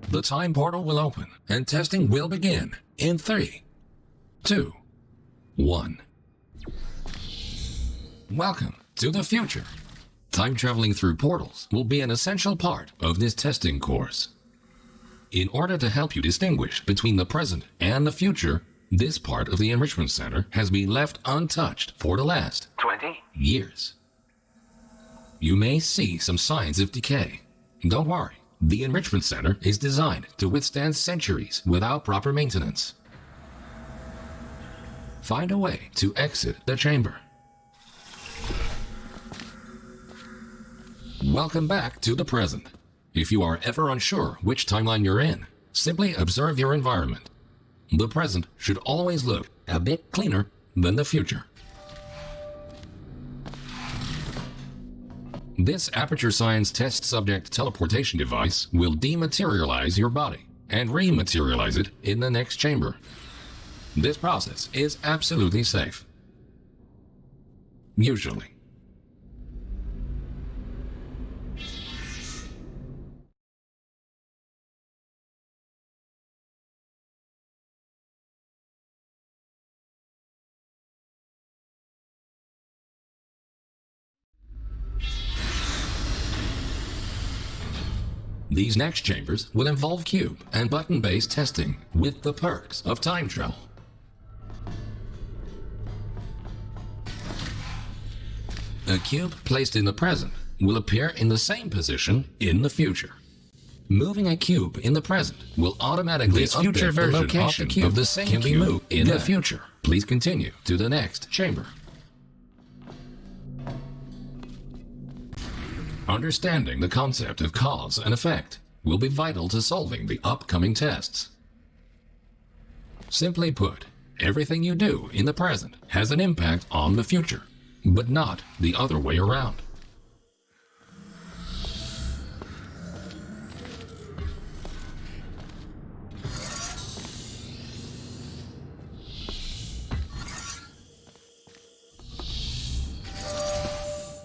The time portal will open and testing will begin in 3, 2, 1. Welcome to the future. Time traveling through portals will be an essential part of this testing course. In order to help you distinguish between the present and the future, this part of the Enrichment Center has been left untouched for the last 20 years. You may see some signs of decay. Don't worry, the Enrichment Center is designed to withstand centuries without proper maintenance. Find a way to exit the chamber. Welcome back to the present. If you are ever unsure which timeline you're in, simply observe your environment. The present should always look a bit cleaner than the future. This Aperture Science test subject teleportation device will dematerialize your body and rematerialize it in the next chamber. This process is absolutely safe. Usually. These next chambers will involve cube and button-based testing with the perks of time travel. A cube placed in the present will appear in the same position in the future. Moving a cube in the present will automatically update the location of the same cube in the future. Please continue to the next chamber. Understanding the concept of cause and effect will be vital to solving the upcoming tests. Simply put, everything you do in the present has an impact on the future, but not the other way around.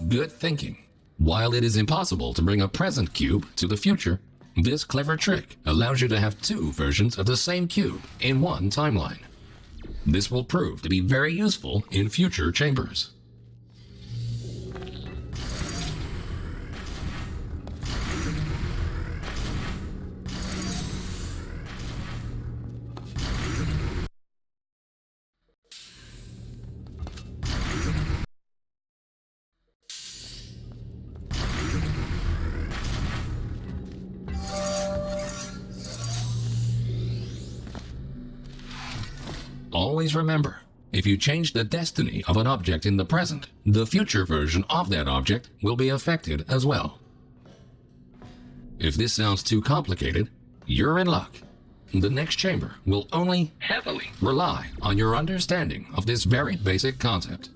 Good thinking. While it is impossible to bring a present cube to the future, this clever trick allows you to have two versions of the same cube in one timeline. This will prove to be very useful in future chambers. Always remember, if you change the destiny of an object in the present, the future version of that object will be affected as well. If this sounds too complicated, you're in luck. The next chamber will only heavily rely on your understanding of this very basic concept.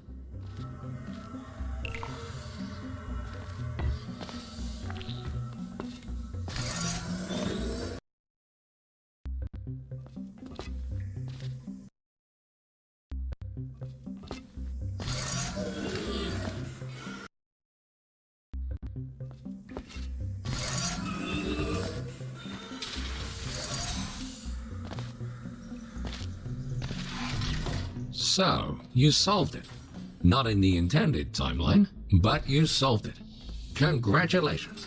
So, you solved it. Not in the intended timeline, but you solved it. Congratulations.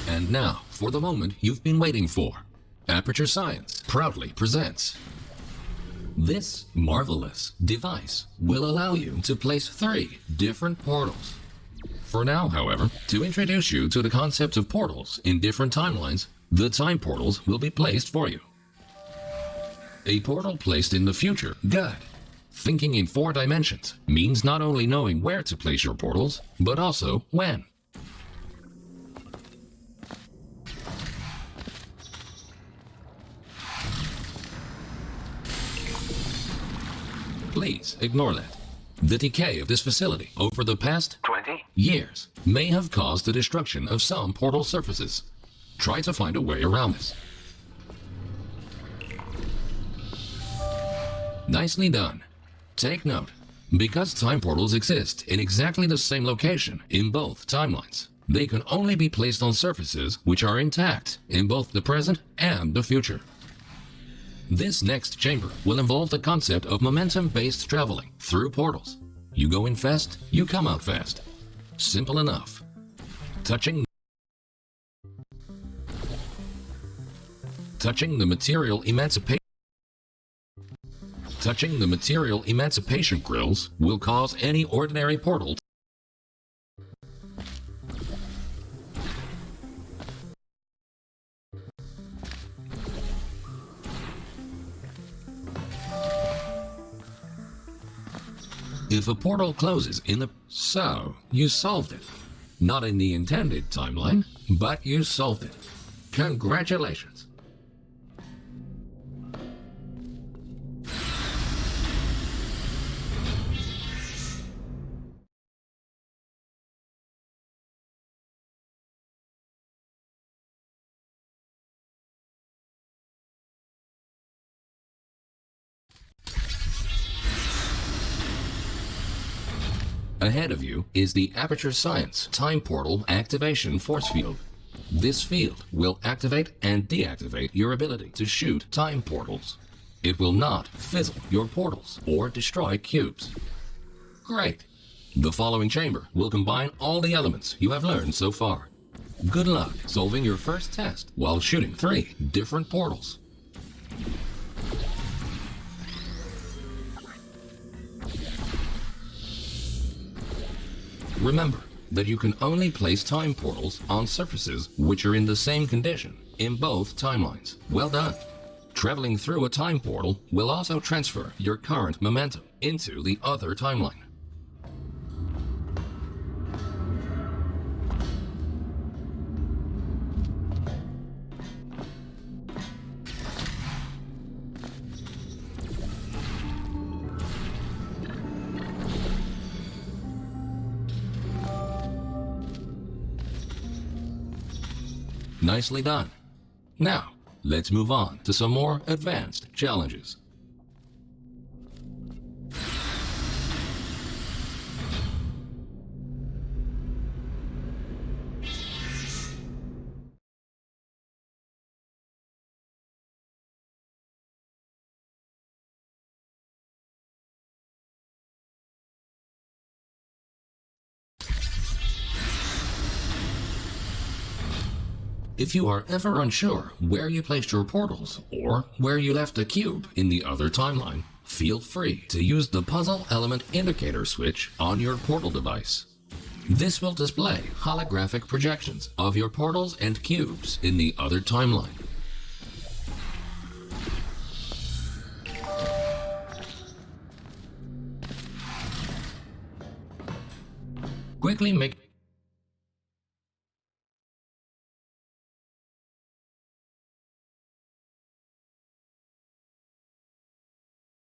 And now, for the moment you've been waiting for. Aperture Science proudly presents. This marvelous device will allow you to place 3 different portals. For now, however, to introduce you to the concept of portals in different timelines, the time portals will be placed for you. A portal placed in the future. Good. Thinking in 4 dimensions means not only knowing where to place your portals, but also when. Please ignore that. The decay of this facility over the past 20? years may have caused the destruction of some portal surfaces. Try to find a way around this. Nicely done. Take note, because time portals exist in exactly the same location in both timelines, they can only be placed on surfaces which are intact in both the present and the future. This next chamber will involve the concept of momentum-based traveling through portals. You go in fast, you come out fast. Simple enough. Touching the material emancipation grills will cause any ordinary portal if a portal closes in the... So, you solved it. Not in the intended timeline, but you solved it. Congratulations. Ahead of you is the Aperture Science Time Portal Activation Force Field. This field will activate and deactivate your ability to shoot time portals. It will not fizzle your portals or destroy cubes. Great! The following chamber will combine all the elements you have learned so far. Good luck solving your first test while shooting 3 different portals. Remember that you can only place time portals on surfaces which are in the same condition in both timelines. Well done! Traveling through a time portal will also transfer your current momentum into the other timeline. Nicely done. Now, let's move on to some more advanced challenges. If you are ever unsure where you placed your portals or where you left a cube in the other timeline, feel free to use the puzzle element indicator switch on your portal device. This will display holographic projections of your portals and cubes in the other timeline. Quickly make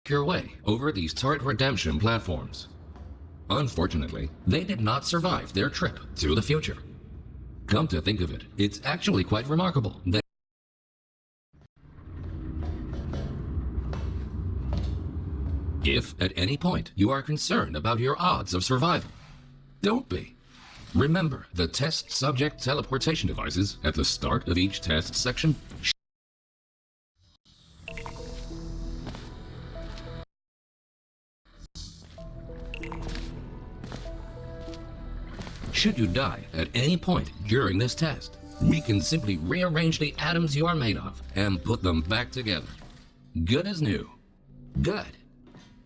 your way over these turret redemption platforms. Unfortunately, they did not survive their trip to the future. Come to think of it, it's actually quite remarkable that if at any point you are concerned about your odds of survival, don't be. Remember the test subject teleportation devices at the start of each test section. Should you die at any point during this test, we can simply rearrange the atoms you are made of and put them back together. Good as new. Good.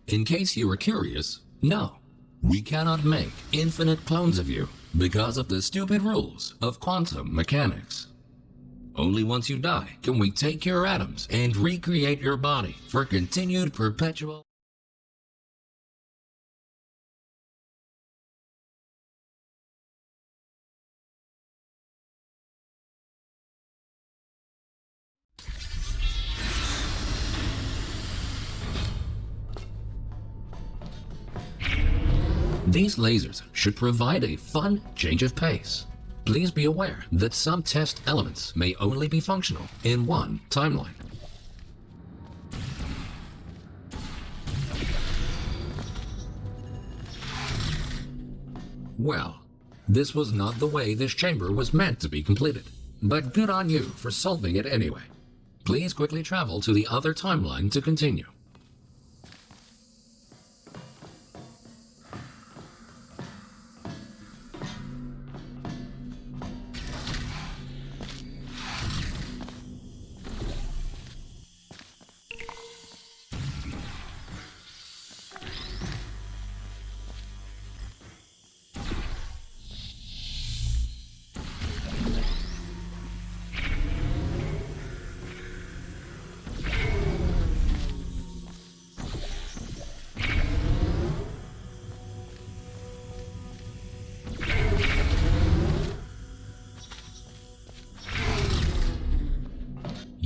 In case you were curious, no, we cannot make infinite clones of you because of the stupid rules of quantum mechanics. Only once you die can we take your atoms and recreate your body for continued perpetual. These lasers should provide a fun change of pace. Please be aware that some test elements may only be functional in one timeline. Well, this was not the way this chamber was meant to be completed, but good on you for solving it anyway. Please quickly travel to the other timeline to continue.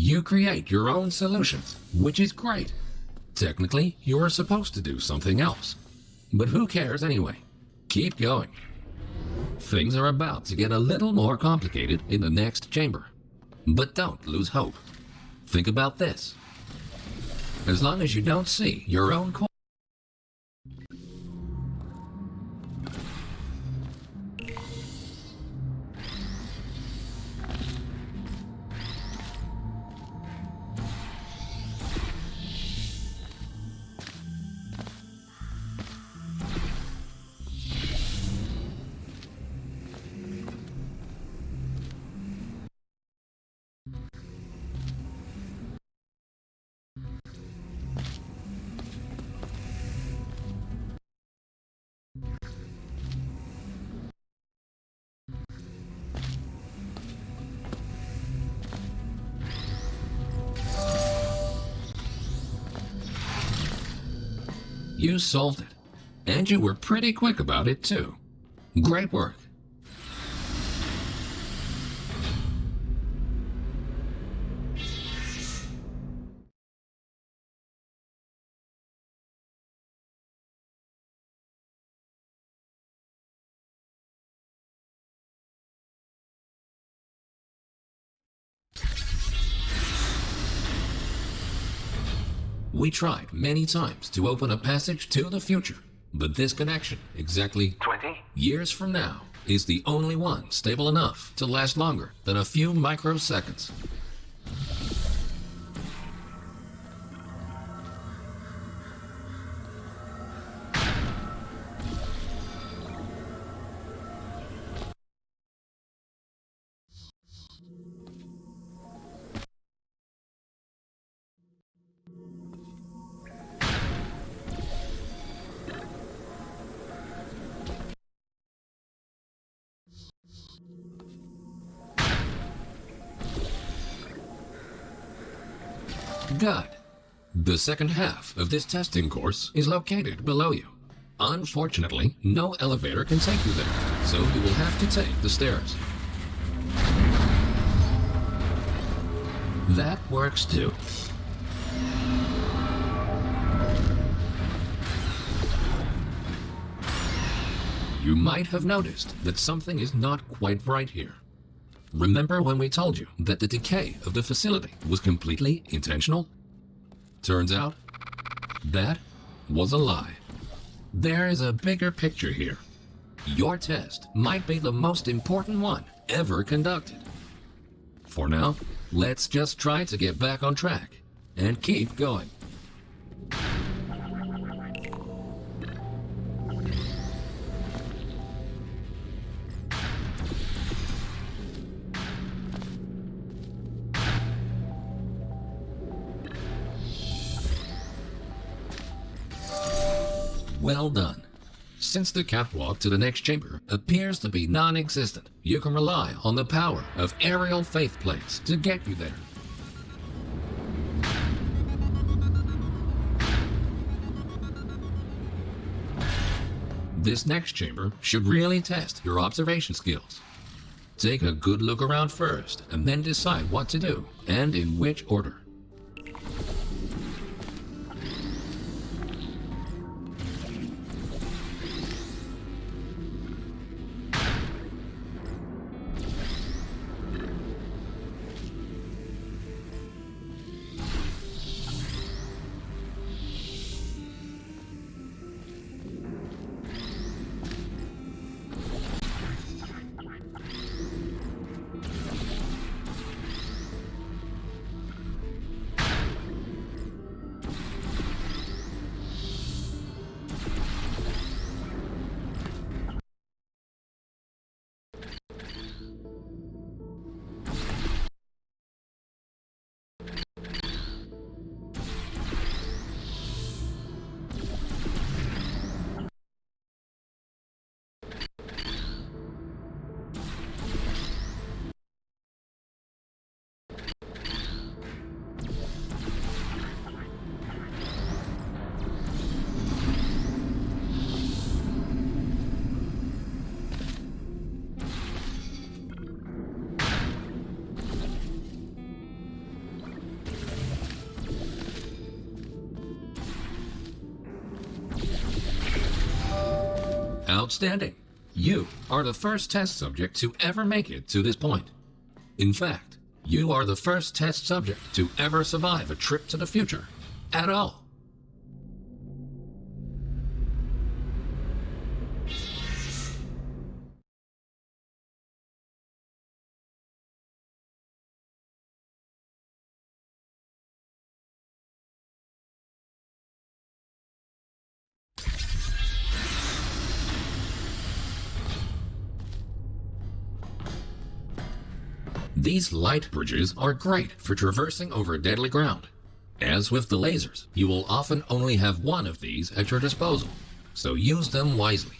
You create your own solutions, which is great. Technically, you're supposed to do something else. But who cares anyway? Keep going. Things are about to get a little more complicated in the next chamber. But don't lose hope. Think about this. As long as you don't see your own coin, you solved it. And you were pretty quick about it too. Great work. We tried many times to open a passage to the future, but this connection, exactly 20 years from now, is the only one stable enough to last longer than a few microseconds. Good. The second half of this testing course is located below you. Unfortunately, no elevator can take you there, so you will have to take the stairs. That works too. You might have noticed that something is not quite right here. Remember when we told you that the decay of the facility was completely intentional? Turns out, that was a lie. There is a bigger picture here. Your test might be the most important one ever conducted. For now, let's just try to get back on track and keep going. Well done. Since the catwalk to the next chamber appears to be non-existent, you can rely on the power of aerial faith plates to get you there. This next chamber should really test your observation skills. Take a good look around first, and then decide what to do, and in which order. Outstanding. You are the first test subject to ever make it to this point. In fact, you are the first test subject to ever survive a trip to the future at all. These light bridges are great for traversing over deadly ground. As with the lasers, you will often only have one of these at your disposal, so use them wisely.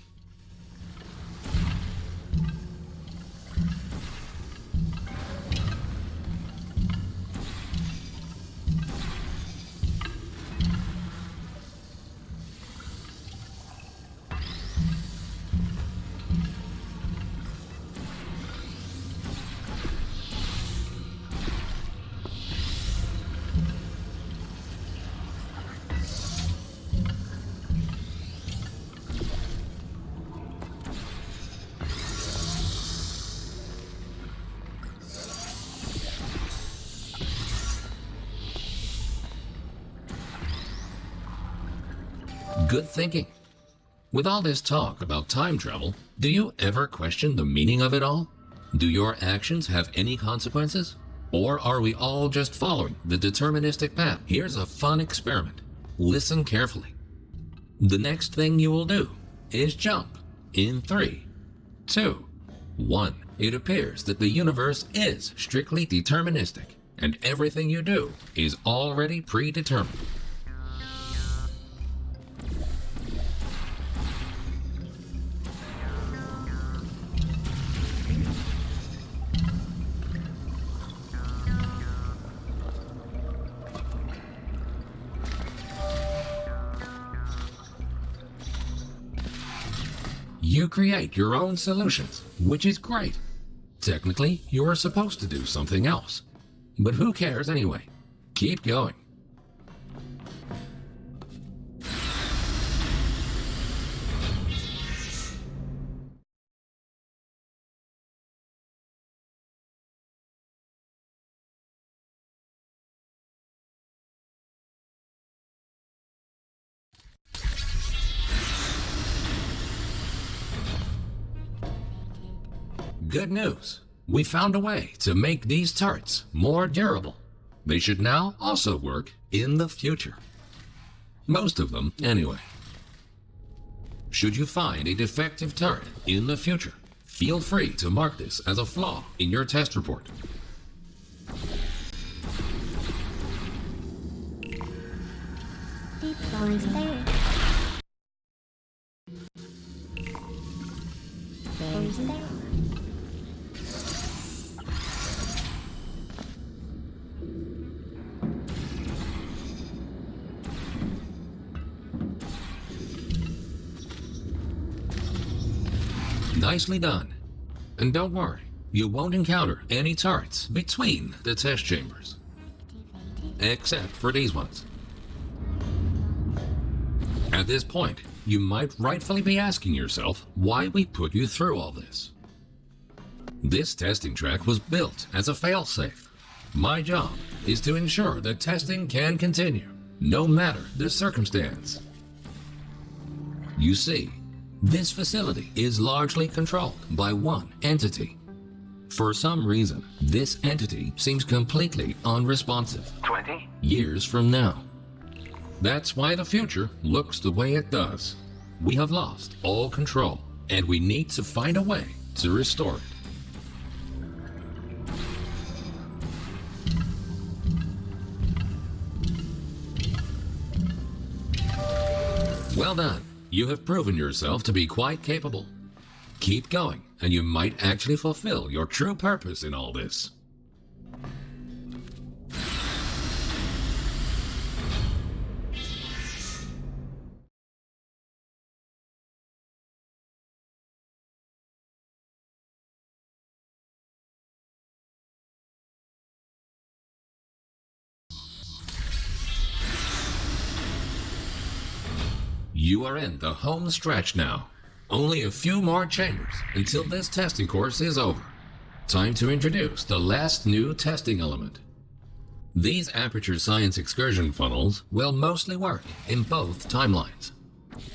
Good thinking. With all this talk about time travel, do you ever question the meaning of it all? Do your actions have any consequences? Or are we all just following the deterministic path? Here's a fun experiment. Listen carefully. The next thing you will do is jump in 3, 2, 1. It appears that the universe is strictly deterministic, and everything you do is already predetermined. You create your own solutions, which is great. Technically, you are supposed to do something else. But who cares anyway? Keep going. Good news. We found a way to make these turrets more durable. They should now also work in the future. Most of them, anyway. Should you find a defective turret in the future, feel free to mark this as a flaw in your test report. Deep doors there. Doors there. Nicely done. And don't worry, you won't encounter any turrets between the test chambers. Except for these ones. At this point, you might rightfully be asking yourself why we put you through all this. This testing track was built as a failsafe. My job is to ensure that testing can continue, no matter the circumstance. You see, this facility is largely controlled by one entity. For some reason, this entity seems completely unresponsive. 20 years from now. That's why the future looks the way it does. We have lost all control, and we need to find a way to restore it. Well done. You have proven yourself to be quite capable. Keep going, and you might actually fulfill your true purpose in all this. You are in the home stretch now. Only a few more chambers until this testing course is over. Time to introduce the last new testing element. These Aperture Science excursion funnels will mostly work in both timelines.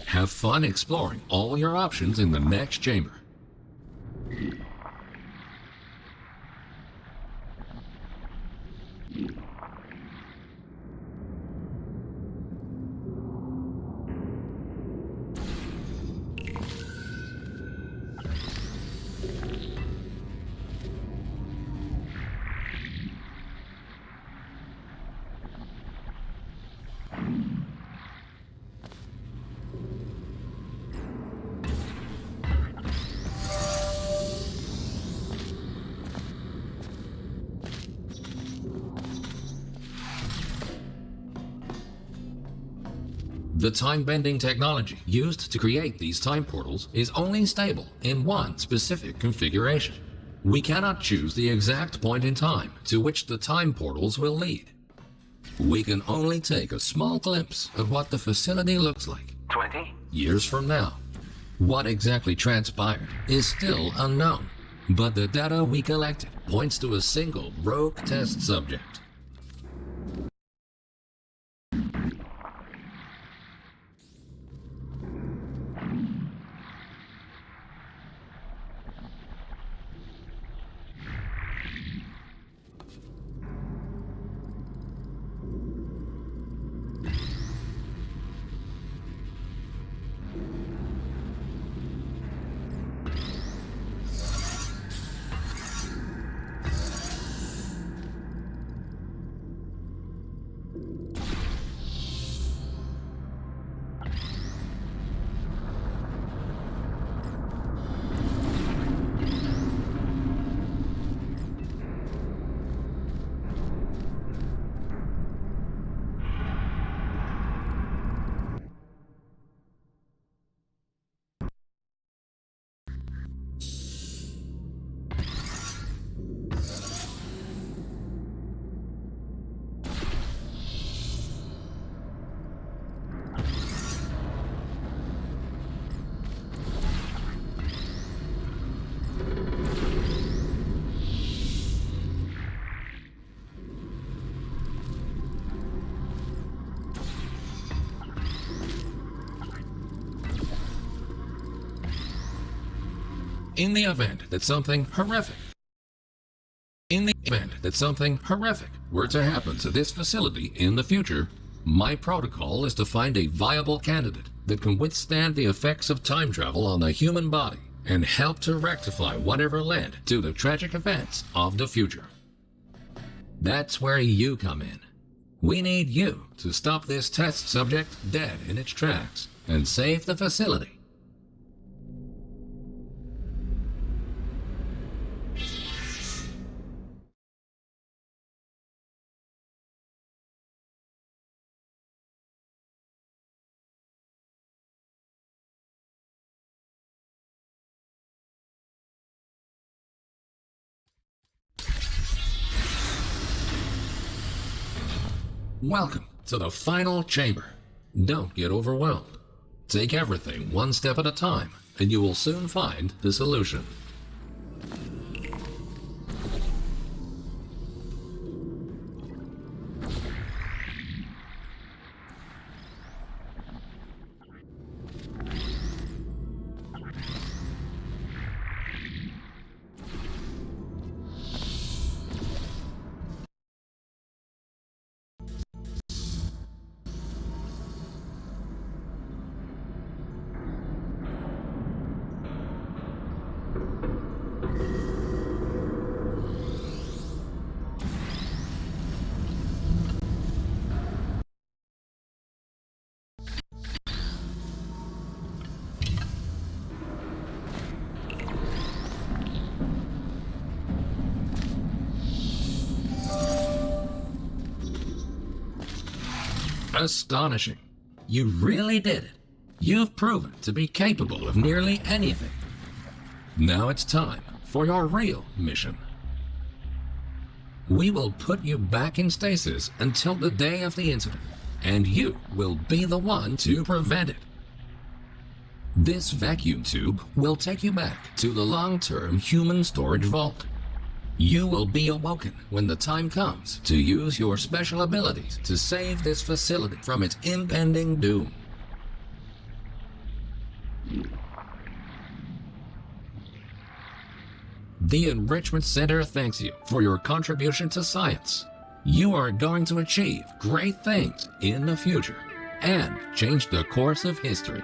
Have fun exploring all your options in the next chamber. The time-bending technology used to create these time portals is only stable in one specific configuration. We cannot choose the exact point in time to which the time portals will lead. We can only take a small glimpse of what the facility looks like 20 years from now. What exactly transpired is still unknown, but the data we collected points to a single rogue test subject. In the event that something horrific were to happen to this facility in the future, my protocol is to find a viable candidate that can withstand the effects of time travel on the human body and help to rectify whatever led to the tragic events of the future. That's where you come in. We need you to stop this test subject dead in its tracks and save the facility. Welcome to the final chamber. Don't get overwhelmed. Take everything one step at a time, and you will soon find the solution. Astonishing. You really did it. You've proven to be capable of nearly anything. Now it's time for your real mission. We will put you back in stasis until the day of the incident, and you will be the one to prevent it. This vacuum tube will take you back to the long-term human storage vault. You will be awoken when the time comes to use your special abilities to save this facility from its impending doom. The Enrichment Center thanks you for your contribution to science. You are going to achieve great things in the future and change the course of history.